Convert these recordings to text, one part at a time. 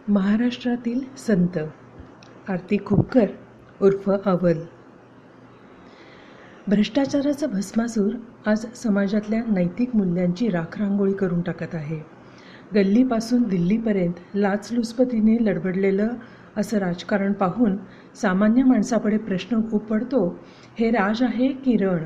महाराष्ट्रातील संत आरती खोपकर उर्फ अव्वल. भ्रष्टाचाराचा भस्मासूर आज समाजातल्या नैतिक मूल्यांची राखरांगोळी करून टाकत आहे. गल्लीपासून दिल्लीपर्यंत लाचलुचपतीने लडबडलेलं असं राजकारण पाहून सामान्य माणसापुढे प्रश्न उपडतो, हे राज आहे की रण?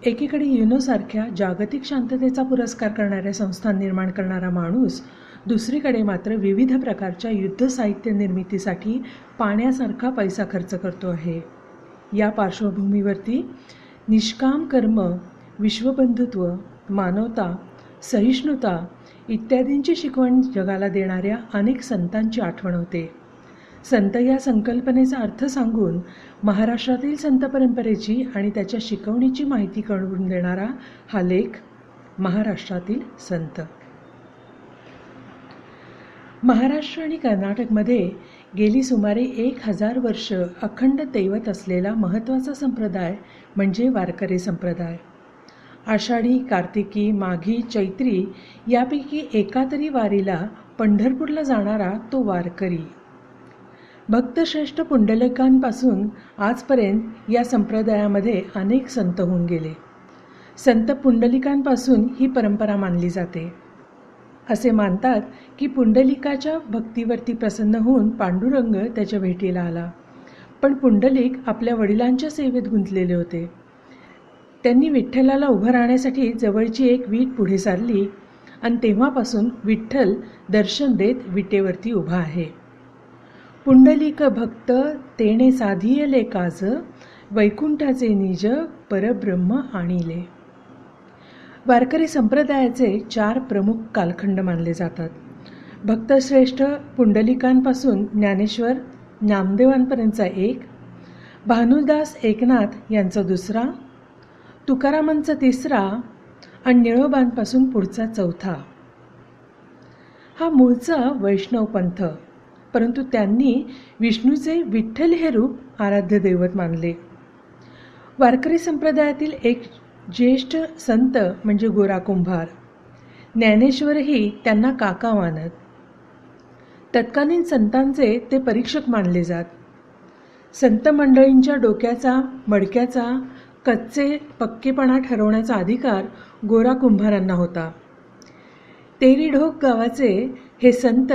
एकीकडे युनोसारख्या जागतिक शांततेचा पुरस्कार करणाऱ्या संस्था निर्माण करणारा माणूस, दुसरीकडे मात्र विविध प्रकारच्या युद्ध साहित्य निर्मितीसाठी पाण्यासारखा पैसा खर्च करतो आहे. या पार्श्वभूमीवरती निष्काम कर्म, विश्वबंधुत्व, मानवता, सहिष्णुता इत्यादींची शिकवण जगाला देणाऱ्या अनेक संतांची आठवण होते. संत या संकल्पनेचा अर्थ सांगून महाराष्ट्रातील संत परंपरेची आणि त्याच्या शिकवणीची माहिती करून देणारा हा लेख महाराष्ट्रातील संत. महाराष्ट्र आणि कर्नाटकमध्ये गेली सुमारे 1000 वर्ष अखंड दैवत असलेला महत्त्वाचा संप्रदाय म्हणजे वारकरी संप्रदाय. आषाढी, कार्तिकी, माघी, चैत्री यापैकी एका तरी वारीला पंढरपूरला जाणारा तो वारकरी. भक्तश्रेष्ठ पुंडलिकांपासून आजपर्यंत या संप्रदायामध्ये अनेक संत होऊन गेले. संत पुंडलिकांपासून ही परंपरा मानली जाते. असे मानतात की पुंडलिकाच्या भक्तीवरती प्रसन्न होऊन पांडुरंग त्याच्या भेटीला आला. पण पुंडलिक आपल्या वडिलांच्या सेवेत गुंतलेले होते. त्यांनी विठ्ठलाला उभं राहण्यासाठी जवळची एक वीट पुढे सारली आणि तेव्हापासून विठ्ठल दर्शन देत विटेवरती उभा आहे. पुंडलिक भक्त तेणे साधियले काज, वैकुंठाचे निज परब्रह्म आणिले. वारकरी संप्रदायाचे 4 प्रमुख कालखंड मानले जातात. भक्तश्रेष्ठ पुंडलिकांपासून ज्ञानेश्वर नामदेवांपर्यंतचा एक, भानुदास एकनाथ यांचा दुसरा, तुकारामांचा तिसरा आणि निळोबांपासून पुढचा चौथा. हा मूळचा वैष्णव पंथ, परंतु त्यांनी विष्णूचे विठ्ठल हे रूप आराध्य दैवत मानले. वारकरी संप्रदायातील एक ज्येष्ठ संत म्हणजे गोरा कुंभार. ज्ञानेश्वरही त्यांना काका मानत. तत्कालीन संतांचे ते परीक्षक मानले जात. संत मंडळींच्या डोक्याचा, मडक्याचा, कच्चे पक्केपणा ठरवण्याचा अधिकार गोरा कुंभारांना होता. तेरीढोक गावाचे हे संत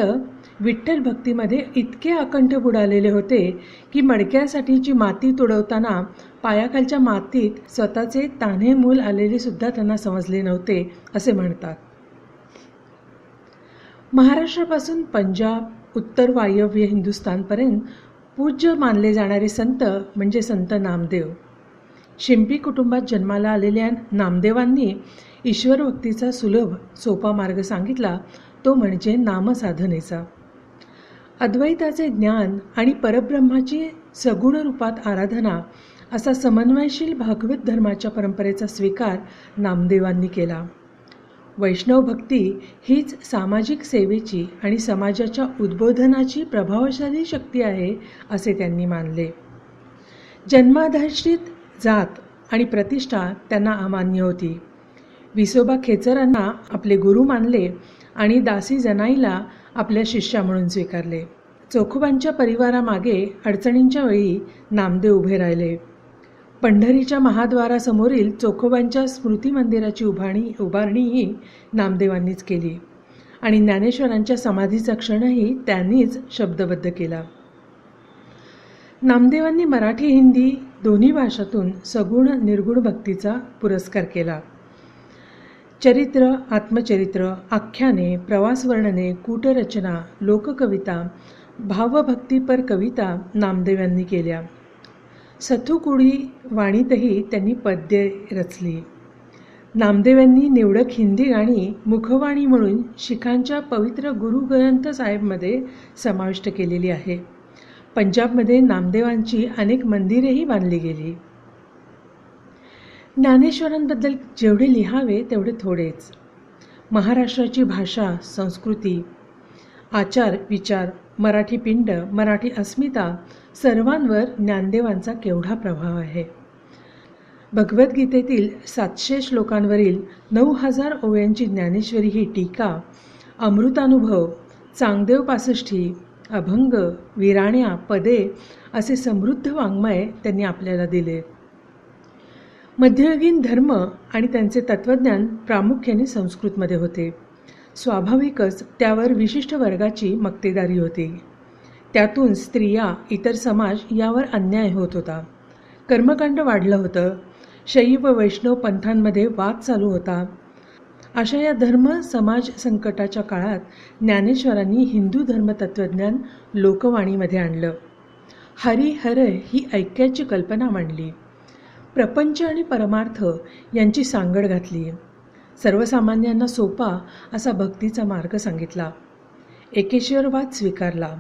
विठ्ठल भक्तीमध्ये इतके अकंठ बुडालेले होते की मडक्यासाठीची माती तुडवताना पायाखालच्या मातीत स्वतःचे तान्हे मूल आलेले सुद्धा त्यांना समजले नव्हते असे म्हणतात. महाराष्ट्रापासून पंजाब, उत्तर वायव्य हिंदुस्थानपर्यंत पूज्य मानले जाणारे संत म्हणजे संत नामदेव. शिंपी कुटुंबात जन्माला आलेल्या नामदेवांनी ईश्वर भक्तीचा सुलभ सोपा मार्ग सांगितला, तो म्हणजे नामसाधनेचा. अद्वैताचे ज्ञान आणि परब्रह्माची सगुण रूपात आराधना असा समन्वयशील भागवत धर्माच्या परंपरेचा स्वीकार नामदेवांनी केला. वैष्णव भक्ती हीच सामाजिक सेवेची आणि समाजाच्या उद्बोधनाची प्रभावशाली शक्ती आहे असे त्यांनी मानले. जन्माधिष्ठित जात आणि प्रतिष्ठा त्यांना अमान्य होती. विसोबा खेचरांना आपले गुरु मानले आणि दासी जनाईला आपल्या शिष्या म्हणून स्वीकारले. चोखोबांच्या परिवारामागे अडचणींच्या वेळी नामदेव उभे राहिले. पंढरीच्या महाद्वारासमोरील चोखोबांच्या स्मृती मंदिराची उभारणीही नामदेवांनीच केली आणि ज्ञानेश्वरांच्या समाधीचा क्षणही त्यांनीच शब्दबद्ध केला. नामदेवांनी मराठी, हिंदी दोन्ही भाषातून सगुण निर्गुण भक्तीचा पुरस्कार केला. चरित्र, आत्मचरित्र, आख्याने, प्रवासवर्णने, कूटरचना, लोककविता, भावभक्तीपर कविता नामदेवांनी केल्या. सथुकुडी वाणीतही त्यांनी पद्ये रचली. नामदेवांनी निवडक हिंदी गाणी मुखवाणी म्हणून शिखांच्या पवित्र गुरु ग्रंथ साहेबमध्ये समाविष्ट केलेली आहे. पंजाबमध्ये नामदेवांची अनेक मंदिरेही बांधली गेली. ज्ञानेश्वरांबद्दल जेवढे लिहावे तेवढे थोडेच. महाराष्ट्राची भाषा, संस्कृती, आचार विचार, मराठी पिंड, मराठी अस्मिता सर्वांवर ज्ञानदेवांचा केवढा प्रभाव आहे. भगवद्गीतेतील 700 श्लोकांवरील 9000 ओव्यांची ज्ञानेश्वरी ही टीका, अमृतानुभव, चांगदेव पासष्टी, अभंग, विराण्या, पदे असे समृद्ध वाङ्मय त्यांनी आपल्याला दिले. मध्ययुगीन धर्म आणि त्यांचे तत्त्वज्ञान प्रामुख्याने संस्कृतमध्ये होते. स्वाभाविकच त्यावर विशिष्ट वर्गाची मक्तेदारी होती. त्यातून स्त्रिया, इतर समाज यावर अन्याय होत होता. कर्मकांड वाढलं होतं. शैव वैष्णव पंथांमध्ये वाद चालू होता. अशा या धर्म समाज संकटाच्या काळात ज्ञानेश्वरांनी हिंदू धर्मतत्त्वज्ञान लोकवाणीमध्ये आणलं. हरिहर ही ऐक्याची कल्पना मांडली. प्रपंच आणि परमार्थ यांची सांगड घातली. सर्वसामान्यांना सोपा असा भक्तीचा मार्ग सांगितला. एकेश्वरवाद स्वीकारला.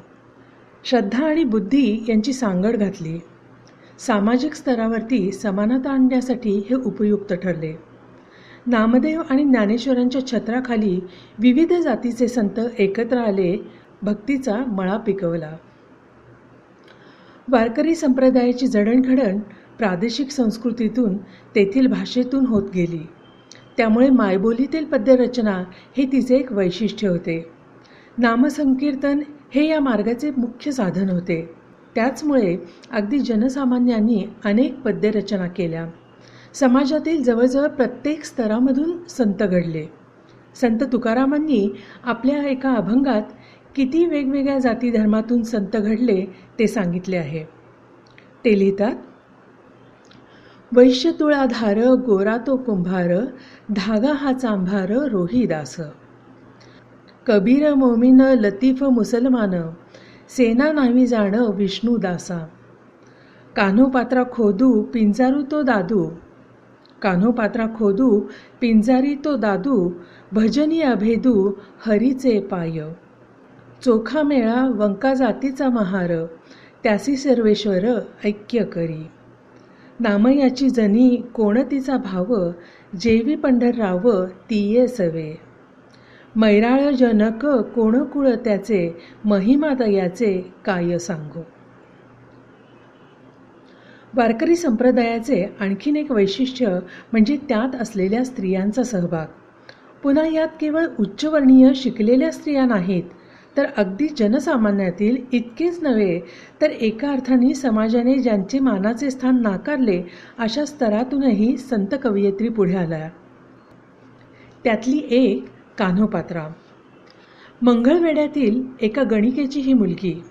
श्रद्धा आणि बुद्धी यांची सांगड घातली. सामाजिक स्तरावरती समानता आणण्यासाठी हे उपयुक्त ठरले. नामदेव आणि ज्ञानेश्वरांच्या छत्राखाली विविध जातीचे संत एकत्र आले, भक्तीचा मळा पिकवला. वारकरी संप्रदायाची जडणघडण प्रादेशिक संस्कृतीतून, तेथील भाषेतून होत गेली. त्यामुळे मायबोलीतील पद्यरचना हे तिचे एक वैशिष्ट्य होते. नामसंकीर्तन हे या मार्गाचे मुख्य साधन होते. त्याचमुळे अगदी जनसामान्यांनी अनेक पद्यरचना केल्या. समाजातील जवळजवळ प्रत्येक स्तरामधून संत घडले. संत तुकारामांनी आपल्या एका अभंगात किती वेगवेगळ्या जाती धर्मातून संत घडले ते सांगितले आहे. ते लिहितात, वैश्य तुळाधार, गोरा तो कुंभार, धागा हा चांभार, रोहिदास. कबीर मोमीन, लतीफ मुसलमान, सेना नावी जाण विष्णुदासा. कान्होपात्रा खोदू पिंजारू तो दादू, कान्होपात्रा खोदू पिंजारी तो दादू, भजनी अभेदू हरीचे पाय. चोखा मेळा वंका जातीचा महार, त्यासी सर्वेश्वर ऐक्य करी. नामयाची जनी कोण तिचा भाव, जेवी पंढरराव तिये सवे. मैराळ जनक कोण कुळ त्याचे, महिमा दयाचे काय सांगू. वारकरी संप्रदायाचे आणखीन एक वैशिष्ट्य म्हणजे त्यात असलेल्या स्त्रियांचा सहभाग. पुन्हा यात केवळ उच्चवर्णीय शिकलेल्या स्त्रिया नाहीत, तर अगदी जनसामान्यातील इतकेच नव्हे तर एका अर्थाने समाजाने ज्यांचे मानाचे स्थान नाकारले अशा स्तरातूनही संत कवयित्री पुढे आल्या. त्यातली एक कान्होपात्रा. मंगळवेढ्यातील एका गणिकेची ही मुलगी.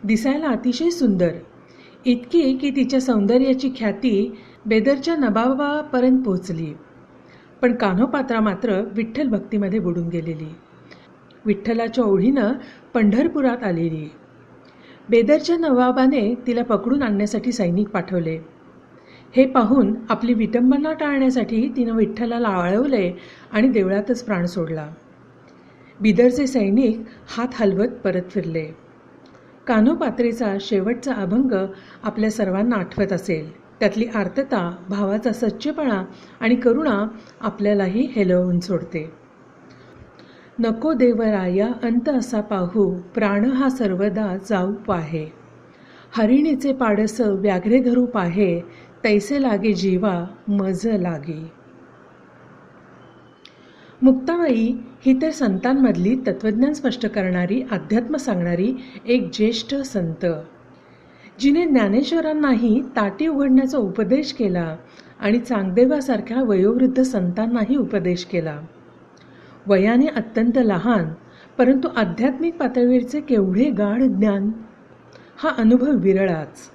दिसायला अतिशय सुंदर, इतकी की तिच्या सौंदर्याची ख्याती बेदरच्या नवाबापर्यंत पोहोचली. पण कान्होपात्रा मात्र विठ्ठल भक्तीमध्ये बुडून गेलेली, विठ्ठलाच्या ओढीनं पंढरपुरात आलेली. बेदरच्या नवाबाने तिला पकडून आणण्यासाठी सैनिक पाठवले. हे पाहून आपली विटंबना टाळण्यासाठी तिनं विठ्ठलाला आळवले आणि देवळातच प्राण सोडला. बिदरचे सैनिक हात हलवत परत फिरले. कान्होपात्रेचा शेवटचा अभंग आपल्या सर्वांना आठवत असेल. त्यातली आर्तता, भावाचा सच्चेपणा आणि करुणा आपल्यालाही हेलवून सोडते. नको देवराया अंत असा पाहू, प्राण हा सर्वदा जाऊ पाहे. हरिणीचे पाडस व्याघ्रे धरू पाहे, तैसे लागे जीवा मज लागे. मुक्ताबाई ही तर संतांमधली तत्त्वज्ञान स्पष्ट करणारी, अध्यात्म सांगणारी एक ज्येष्ठ संत, जिने ज्ञानेश्वरांनाही ताटी उघडण्याचा उपदेश केला आणि चांगदेवासारख्या वयोवृद्ध संतांनाही उपदेश केला. वयाने अत्यंत लहान, परंतु आध्यात्मिक पातळीवरचे केवढे गाढ ज्ञान, हा अनुभव विरळाच.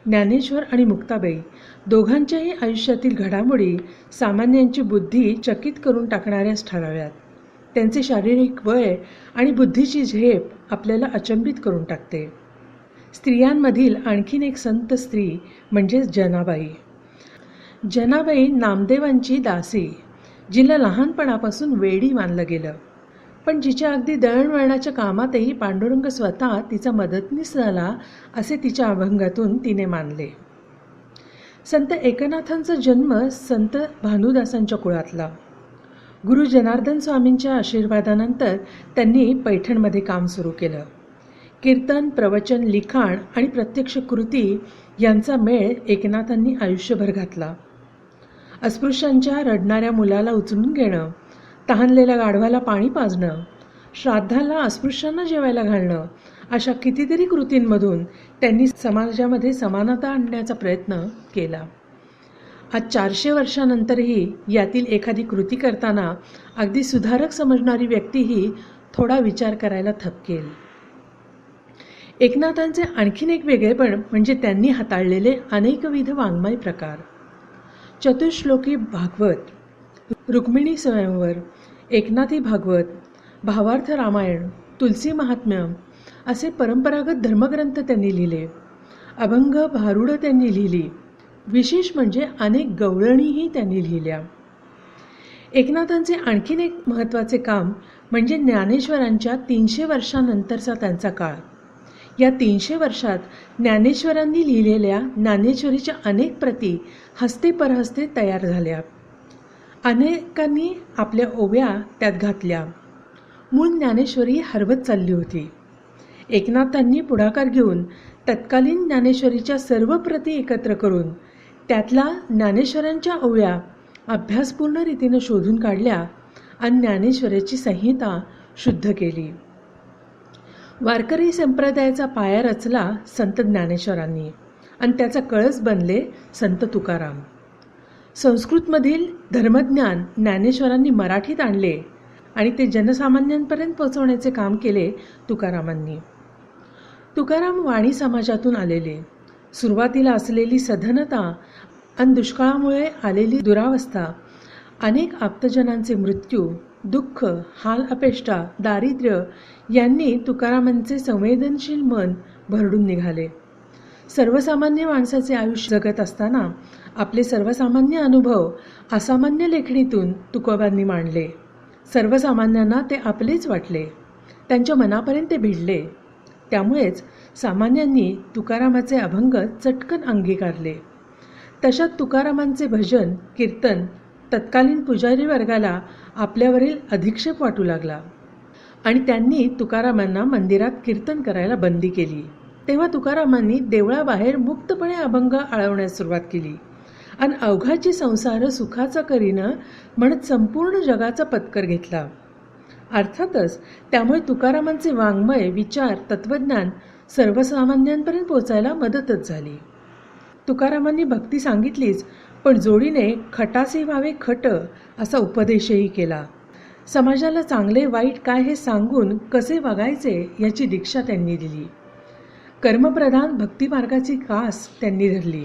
ज्ञानेश्वर आणि मुक्ताबाई दोघांच्याही आयुष्यातील घडामोडी सामान्यांची बुद्धी चकित करून टाकणाऱ्याच ठराव्यात. त्यांचे शारीरिक वय आणि बुद्धीची झेप आपल्याला अचंबित करून टाकते. स्त्रियांमधील आणखीन एक संत स्त्री म्हणजे जनाबाई. जनाबाई नामदेवांची दासी, जिला लहानपणापासून वेडी मानलं गेलं, पण जिच्या अगदी दळणवळणाच्या कामातही पांडुरंग स्वतः तिचा मदतनीस झाला असे तिच्या अभंगातून तिने मानले. संत एकनाथांचा जन्म संत भानुदासांच्या कुळातला. गुरु जनार्दन स्वामींच्या आशीर्वादानंतर त्यांनी पैठणमध्ये काम सुरू केलं. कीर्तन, प्रवचन, लिखाण आणि प्रत्यक्ष कृती यांचा मेळ एकनाथांनी आयुष्यभर घातला. अस्पृश्यांच्या रडणाऱ्या मुलाला उचलून घेणं, तहानलेल्या गाढवाला पाणी पाजणं, श्राद्धाला अस्पृश्यांना जेवायला घालणं, अशा कितीतरी कृतींमधून त्यांनी समाजामध्ये समानता आणण्याचा प्रयत्न केला. आज 400 वर्षानंतरही यातील एखादी कृती करताना अगदी सुधारक समजणारी व्यक्तीही थोडा विचार करायला थपकेल. एकनाथांचे आणखीन एक वेगळेपण म्हणजे त्यांनी हाताळलेले अनेकविध वाङ्मय प्रकार. चतुश्लोकी भागवत, रुक्मिणी स्वयंवर, एकनाथी भागवत, भावार्थ रामायण, तुलसी महात्म्य असे परंपरागत धर्मग्रंथ त्यांनी लिहिले. अभंग भारुडं त्यांनी लिहिली. विशेष म्हणजे अनेक गवळणीही त्यांनी लिहिल्या. एकनाथांचे आणखीन एक महत्त्वाचे काम म्हणजे ज्ञानेश्वरांच्या 300 वर्षांनंतरचा त्यांचा काळ. या 300 वर्षात ज्ञानेश्वरांनी लिहिलेल्या ज्ञानेश्वरीच्या अनेक प्रती हस्ते परहस्ते तयार झाल्या. अनेकांनी आपल्या ओव्या त्यात घातल्या. मूळ ज्ञानेश्वरी हरवत चालली होती. एकनाथांनी पुढाकार घेऊन तत्कालीन ज्ञानेश्वरीच्या सर्व प्रती एकत्र करून त्यातल्या ज्ञानेश्वरांच्या ओव्या अभ्यासपूर्ण रीतीनं शोधून काढल्या आणि ज्ञानेश्वरीची संहिता शुद्ध केली. वारकरी संप्रदायाचा पाया रचला संत ज्ञानेश्वरांनी आणि त्याचा कळस बनले संत तुकाराम. संस्कृतमधील धर्मज्ञान ज्ञानेश्वरांनी मराठीत आणले आणि ते जनसामान्यांपर्यंत पोहोचवण्याचे काम केले तुकारामांनी. तुकाराम वाणी समाजातून आलेले. सुरुवातीला असलेली सधनता आणि दुष्काळामुळे आलेली दुरावस्था, अनेक आप्तजनांचे मृत्यू, दुःख, हाल अपेष्टा, दारिद्र्य यांनी तुकारामांचे संवेदनशील मन भरडून निघाले. सर्वसामान्य माणसाचे आयुष्य जगत असताना आपले सर्वसामान्य अनुभव असामान्य लेखणीतून तुकोबांनी मांडले. सर्वसामान्यांना ते आपलेच वाटले, त्यांच्या मनापर्यंत ते भिडले. त्यामुळेच सामान्यांनी तुकारामाचे अभंग चटकन अंगीकारले. तशात तुकारामांचे भजन कीर्तन तत्कालीन पुजारी वर्गाला आपल्यावरील अधिक्षेप वाटू लागला आणि त्यांनी तुकारामांना मंदिरात कीर्तन करायला बंदी केली. तेव्हा तुकारामांनी देवळाबाहेर मुक्तपणे अभंग आळवण्यास सुरुवात केली आणि अवघाची संसार सुखाचा करीनं म्हणत संपूर्ण जगाचा पत्कर घेतला. अर्थातच त्यामुळे तुकारामांचे वाङ्मय, विचार, तत्त्वज्ञान सर्वसामान्यांपर्यंत पोचायला मदतच झाली. तुकारामांनी भक्ती सांगितलीच, पण जोडीने खटासे व्हावे खट असा उपदेशही केला. समाजाला चांगले वाईट काय हे सांगून कसे वागायचे याची दीक्षा त्यांनी दिली. कर्मप्रधान भक्तिमार्गाची कास त्यांनी धरली.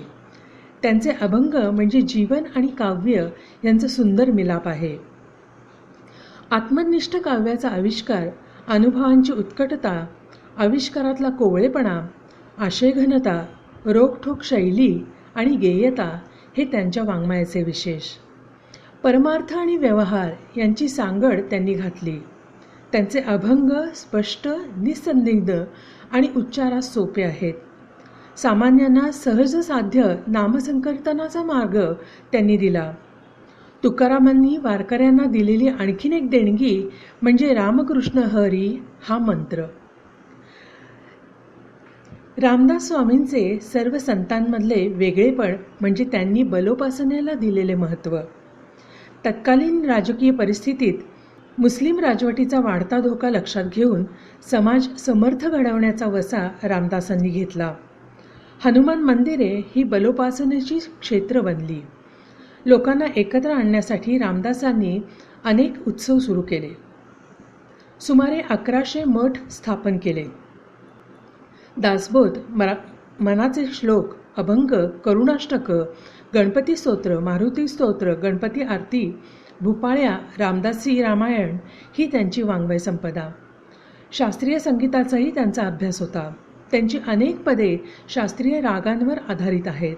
त्यांचे अभंग म्हणजे जीवन आणि काव्य यांचा सुंदर मिलाप आहे. आत्मनिष्ठ काव्याचा आविष्कार, अनुभवांची उत्कटता, आविष्कारातला कोवळेपणा, आशयघनता, रोखठोक शैली आणि गेयता हे त्यांच्या वाङ्मयाचे विशेष. परमार्थ आणि व्यवहार यांची सांगड त्यांनी घातली. त्यांचे अभंग स्पष्ट, निसंदिग्ध आणि उच्चारास सोपे आहेत. सामान्यांना सहज साध्य नामसंकीर्तनाचा मार्ग त्यांनी दिला. तुकारामांनी वारकऱ्यांना दिलेली आणखीन एक देणगी म्हणजे रामकृष्ण हरी हा मंत्र. रामदास स्वामींचे सर्व संतांमधले वेगळेपण म्हणजे त्यांनी बलोपासनेला दिलेले महत्त्व. तत्कालीन राजकीय परिस्थितीत मुस्लिम राजवटीचा वाढता धोका लक्षात घेऊन समाज समर्थ घडवण्याचा वसा रामदासांनी घेतला. हनुमान मंदिरे ही बलोपासनेची क्षेत्र बनली. लोकांना एकत्र आणण्यासाठी रामदासांनी अनेक उत्सव सुरू केले. सुमारे 1100 मठ स्थापन केले. दासबोध, मनाचे श्लोक, अभंग, करुणाष्टक, गणपती स्तोत्र, मारुती स्तोत्र, गणपती आरती, भूपाळ्या, रामदासी रामायण ही त्यांची वाङ्मय संपदा. शास्त्रीय संगीताचाही त्यांचा अभ्यास होता. त्यांची अनेक पदे शास्त्रीय रागांवर आधारित आहेत.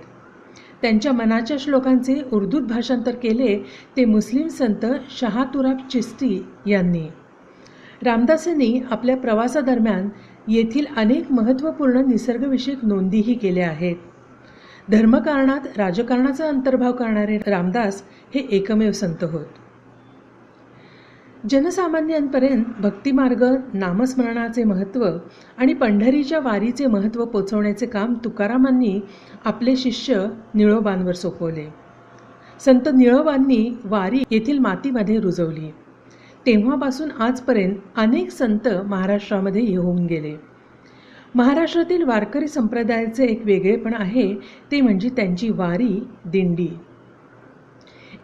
त्यांच्या मनाच्या श्लोकांचे उर्दूत भाषांतर केले ते मुस्लिम संत शाह तुराब चिश्ती यांनी. रामदासांनी आपल्या प्रवासादरम्यान येथील अनेक महत्त्वपूर्ण निसर्गविषयक नोंदीही केल्या आहेत. धर्मकारणात राजकारणाचा अंतर्भाव करणारे रामदास हे एकमेव संत होत. जनसामान्यांपर्यंत भक्तिमार्ग, नामस्मरणाचे महत्त्व आणि पंढरीच्या वारीचे महत्त्व पोचवण्याचे काम तुकारामांनी आपले शिष्य निळोबांवर सोपवले. संत निळोबांनी वारी येथील मातीमध्ये रुजवली. तेव्हापासून आजपर्यंत अनेक संत महाराष्ट्रामध्ये येऊन गेले. महाराष्ट्रातील वारकरी संप्रदायाचे एक वेगळेपण आहे ते म्हणजे त्यांची वारी, दिंडी.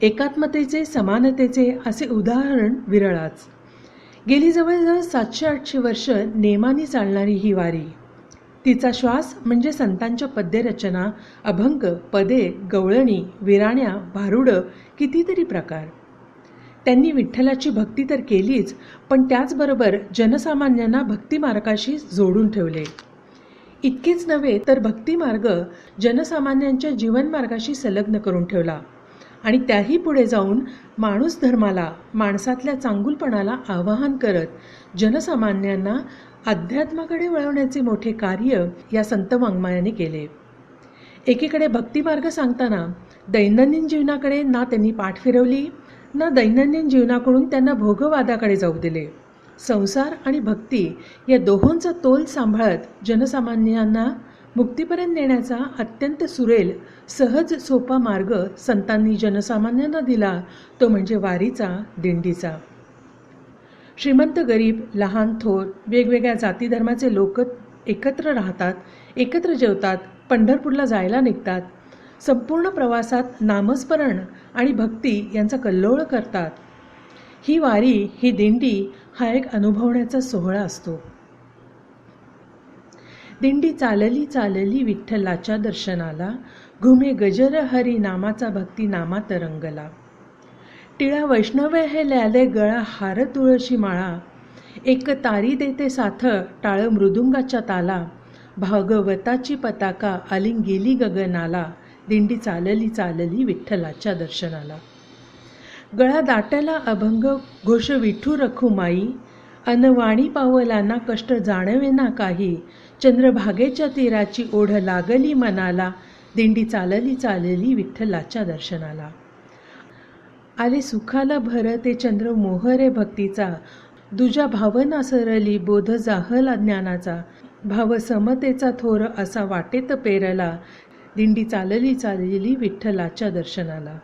एकात्मतेचे, समानतेचे असे उदाहरण विरळाच. गेली जवळजवळ 700-800 वर्ष नेमाने चालणारी ही वारी. तिचा श्वास म्हणजे संतांच्या पद्यरचना, अभंग, पदे, गवळणी, विराण्या, भारुडं, कितीतरी प्रकार. त्यांनी विठ्ठलाची भक्ती तर केलीच, पण त्याचबरोबर जनसामान्यांना भक्तिमार्गाशी जोडून ठेवले. इतकेच नव्हे तर भक्तिमार्ग जनसामान्यांच्या जीवनमार्गाशी संलग्न करून ठेवला आणि त्याही पुढे जाऊन माणूस धर्माला, माणसातल्या चांगुलपणाला आवाहन करत जनसामान्यांना अध्यात्माकडे वळवण्याचे मोठे कार्य या संत वाङ्मयाने केले. एकीकडे भक्तिमार्ग सांगताना दैनंदिन जीवनाकडे ना त्यांनी पाठ फिरवली, ना दैनंदिन जीवनाकडून त्यांना भोगवादाकडे जाऊ दिले. संसार आणि भक्ती या दोहोंचा तोल सांभाळत जनसामान्यांना मुक्तीपर्यंत नेण्याचा अत्यंत सुरेल, सहज सोपा मार्ग संतांनी जनसामान्यांना दिला तो म्हणजे वारीचा, दिंडीचा. श्रीमंत गरीब, लहान थोर, वेगवेगळ्या जाती धर्माचे लोक एकत्र राहतात, एकत्र जेवतात, पंढरपूरला जायला निघतात. संपूर्ण प्रवासात नामस्मरण आणि भक्ती यांचा कल्लोळ करतात. ही वारी, ही दिंडी हा एक अनुभवण्याचा सोहळा असतो. दिंडी चालली चालली विठ्ठलाच्या दर्शनाला, घुमे गजर हरी नामाचा भक्ती नामात रंगला. टिळा वैष्णव हे ल्याले गळा हार तुळशी माळा, एक तारी देते साथ टाळ मृदुंगाच्या ताला, भागवताची पताका आलिंग गेली गगनाला, दिंडी चालली चालली विठ्ठलाच्या दर्शनाला. गळा दाटला अभंग घोष विठू रखू माई, अनवाणी पावलांना कष्ट जाणवेना काही, चंद्रभागेच्या तीराची ओढ लागली मनाला, दिंडी चालली चालली विठ्ठलाच्या दर्शनाला. आले सुखाला भर ते चंद्र मोहरे भक्तीचा, दुजा भावना सरली बोध जाहला ज्ञानाचा, भाव समतेचा थोर असा वाटेत पेरला, दिंडी चालली चालली विठ्ठलाच्या दर्शनाला.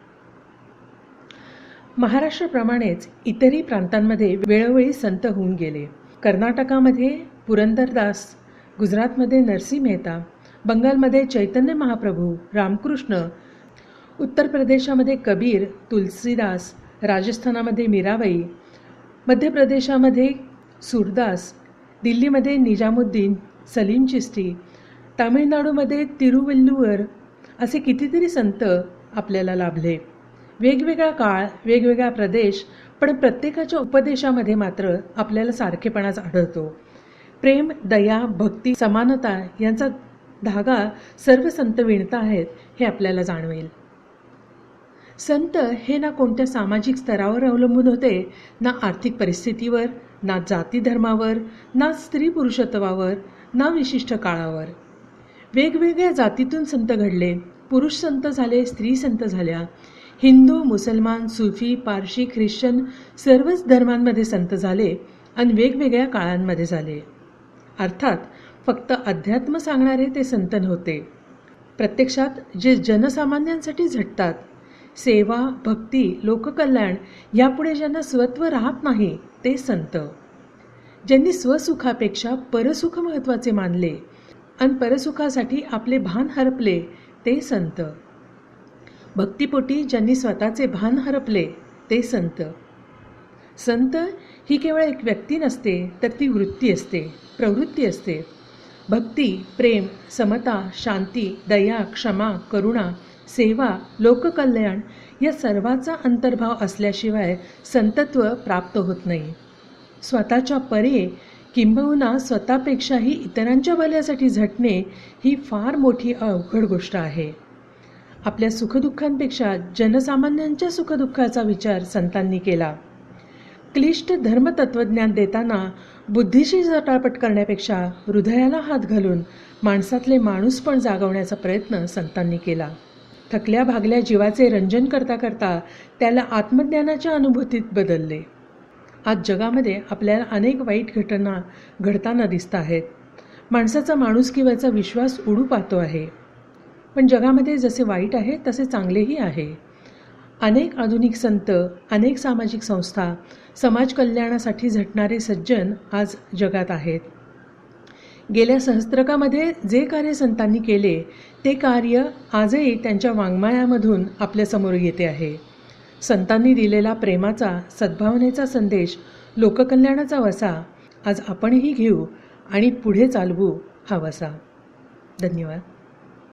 महाराष्ट्राप्रमाणेच इतरही प्रांतांमध्ये वेळोवेळी संत होऊन गेले. कर्नाटकामध्ये पुरंदरदास, गुजरातमध्ये नरसिंह मेहता, बंगालमध्ये चैतन्य महाप्रभू, रामकृष्ण, उत्तर प्रदेशामध्ये कबीर, तुलसीदास, राजस्थानामध्ये मीराबाई, मध्य प्रदेशामध्ये सूरदास, दिल्लीमध्ये निजामुद्दीन, सलीम चिश्ती, तामिळनाडूमध्ये तिरुवल्लुवर असे कितीतरी संत आपल्याला लाभले. वेगवेगळा काळ, वेगवेगळा प्रदेश, पण प्रत्येकाच्या उपदेशामध्ये मात्र आपल्याला सारखेपणाच आढळतो. प्रेम, दया, भक्ती, समानता यांचा धागा सर्व संत विणत आहेत हे आपल्याला जाणवेल. संत हे ना कोणत्या सामाजिक स्तरावर अवलंबून होते, ना आर्थिक परिस्थितीवर, ना जाती धर्मावर, ना स्त्री पुरुषत्वावर, ना विशिष्ट काळावर. वेगवेगळ्या जातीतून संत घडले. पुरुष संत झाले, स्त्री संत झाल्या. हिंदू, मुसलमान, सुफी, पारशी, ख्रिश्चन सर्वच धर्मांमध्ये संत झाले आणि वेगवेगळ्या काळांमध्ये झाले. अर्थात फक्त अध्यात्म सांगणारे ते संत नव्हते. प्रत्यक्षात जे जनसामान्यांसाठी झटतात, सेवा, भक्ती, लोककल्याण यापुढे ज्यांना स्वत्व राहत नाही ते संत. ज्यांनी स्वसुखापेक्षा परसुख महत्त्वाचे मानले आणि परसुखासाठी आपले भान हरपले ते संत. भक्तिपोटी ज्यांनी स्वतःचे भान हरपले ते संत. संत ही केवळ एक व्यक्ती नसते, तर ती वृत्ती असते, प्रवृत्ती असते. भक्ती, प्रेम, समता, शांती, दया, क्षमा, करुणा, सेवा, लोककल्याण या सर्वाचा अंतर्भाव असल्याशिवाय संतत्व प्राप्त होत नाही. स्वतःच्या परे किंबहुना स्वतःपेक्षाही इतरांच्या भल्यासाठी झटणे ही फार मोठी अवघड गोष्ट आहे. आपल्या सुखदुःखांपेक्षा जनसामान्यांच्या सुखदुःखाचा विचार संतांनी केला. क्लिष्ट धर्मतत्वज्ञान देताना बुद्धीशी जटापट करण्यापेक्षा हृदयाला हात घालून माणसातले माणूसपण जागवण्याचा प्रयत्न संतांनी केला. थकल्या भागल्या जीवाचे रंजन करता करता त्याला आत्मज्ञानाच्या अनुभूतीत बदलले. आज जगामध्ये आपल्याला अनेक वाईट घटना घडताना दिसत आहेत. माणसाचा माणुसकीवरचा विश्वास उडू पाहतो आहे. पण जगामध्ये जसे वाईट आहे तसे चांगलेही आहे. अनेक आधुनिक संत, अनेक सामाजिक संस्था, समाज कल्याणासाठी झटणारे सज्जन आज जगात आहेत. गेल्या सहस्त्रकामध्ये जे कार्य संतांनी केले ते कार्य आजही त्यांच्या वाङ्मयामधून आपल्यासमोर येते आहे. संतांनी दिलेला प्रेमाचा, सद्भावनेचा संदेश, लोककल्याणाचा वसा आज आपणही घेऊ आणि पुढे चालवू हा वसा. धन्यवाद.